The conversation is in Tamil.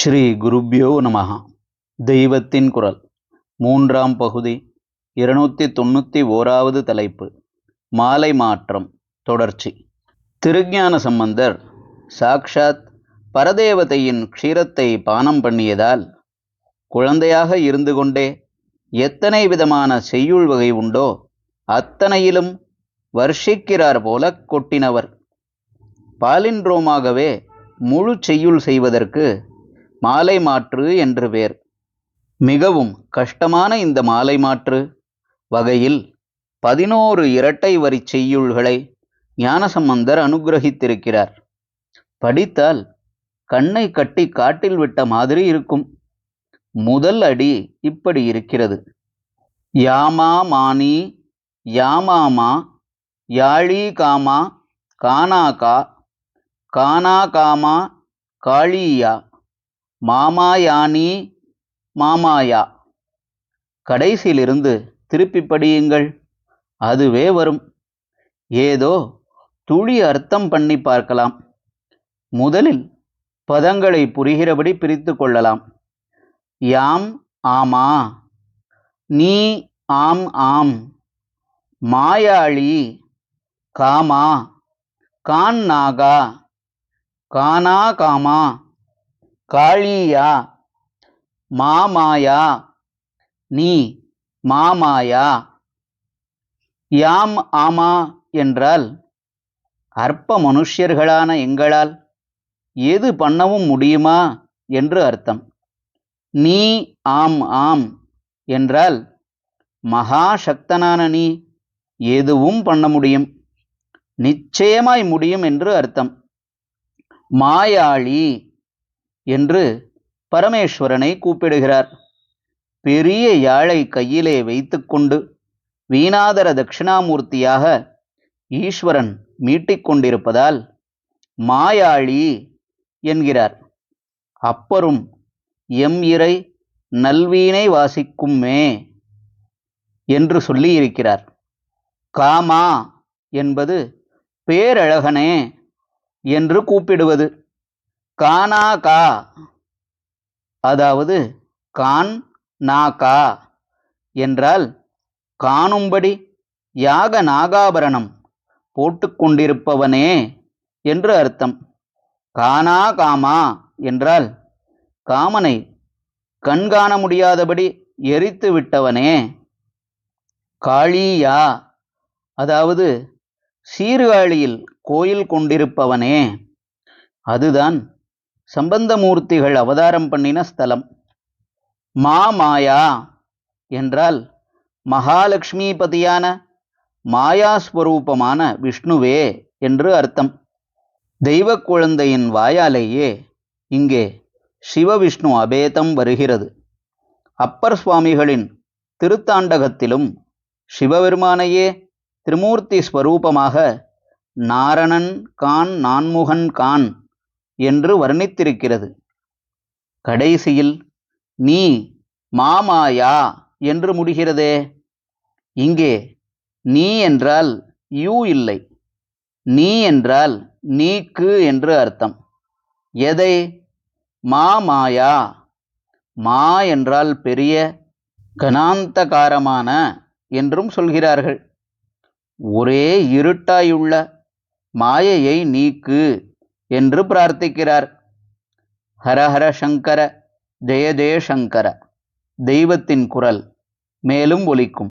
ஸ்ரீ குருப்யோ நமஹ. தெய்வத்தின் குரல் மூன்றாம் பகுதி 291வது தலைப்பு மாலை மாற்றம் தொடர்ச்சி. திருஞான சம்பந்தர் சாக்ஷாத் பரதேவதையின் க்ஷீரத்தை பானம் பண்ணியதால் குழந்தையாக இருந்து கொண்டே எத்தனை விதமான செய்யுள் வகை உண்டோ அத்தனையிலும் வர்ஷிக்கிறார் போல கொட்டினவர். பாலின்ட்ரோமாகவே முழு செய்யுள் செய்வதற்கு மாலை மாற்று என்று பேர். மிகவும் கஷ்டமான இந்த மாலை மாற்று வகையில் 11 இரட்டை வரி செய்யுள்களை ஞானசம்பந்தர் அனுகிரகித்திருக்கிறார். படித்தால் கண்ணை கட்டி காட்டில் விட்ட மாதிரி இருக்கும். முதல் அடி இப்படி இருக்கிறது: யாமா மானி யாமாமா யாழி காமா கானாகா கானா காமா காளியா மாமாயானி மாமாயா. கடைசியிலிருந்து திருப்பி படியுங்கள், அதுவே வரும். ஏதோ துளி அர்த்தம் பண்ணி பார்க்கலாம். முதலில் பதங்களை புரிகிறபடி பிரித்து கொள்ளலாம். யாம் ஆமா, நீ ஆம் ஆம், மாயாளி காமா கான் நாகா கானா காமா காளியா மாமாயா நீ மாமாயா. யாம் ஆமா என்றால் அற்ப மனுஷ்யர்களான எங்களால் எது பண்ணவும் முடியுமா என்று அர்த்தம். நீ ஆம் ஆம் என்றால் மகாசக்தனான நீ எதுவும் பண்ண முடியும், நிச்சயமாய் முடியும் என்று அர்த்தம். மாயாளி என்று பரமேஸ்வரனை கூப்பிடுகிறார். பெரிய யாழை கையிலே வைத்துக்கொண்டு வீணாதர தட்சிணாமூர்த்தியாக ஈஸ்வரன் மீட்டிக்கொண்டிருப்பதால் மாயாளி என்கிறார். அப்பரும் எம் இறை நல்வீணை வாசிக்கும்மே என்று சொல்லியிருக்கிறார். காமா என்பது பேரழகனே என்று கூப்பிடுவது. கானா கா அதாவது கான் நாகா என்றால் காணும்படி யாக நாகாபரணம் போட்டுக்கொண்டிருப்பவனே என்று அர்த்தம். கானா காமா என்றால் காமனை கண்காண முடியாதபடி எரித்து விட்டவனே. காளியா அதாவது சீர்காழியில் கோயில் கொண்டிருப்பவனே. அதுதான் சம்பந்தமூர்த்திகள் அவதாரம் பண்ணின ஸ்தலம். மாமாயா என்றால் மகாலட்சுமிபதியான மாயாஸ்வரூபமான விஷ்ணுவே என்று அர்த்தம். தெய்வ குழந்தையின் வாயாலேயே இங்கே சிவவிஷ்ணு அபேதம் வருகிறது. அப்பர் சுவாமிகளின் திருத்தாண்டகத்திலும் சிவபெருமானையே திரிமூர்த்தி ஸ்வரூபமாக நாரணன் கான் நான்முகன் கான் என்று வர்ணித்திருக்கிறது. கடைசியில் நீ மாமாயா என்று முடிகிறதே. இங்கே நீ என்றால் யூ இல்லை, நீ என்றால் நீக்கு என்று அர்த்தம். எதை? மாமாயா. மா என்றால் பெரிய, கனாந்தகாரமான என்றும் சொல்கிறார்கள். ஒரே இருட்டாயுள்ள மாயையை நீக்கு என்று பிரார்த்திக்கிறார். ஹரஹர சங்கர ஜெய ஜெய சங்கர. தெய்வத்தின் குரல் மேலும் ஒலிக்கும்.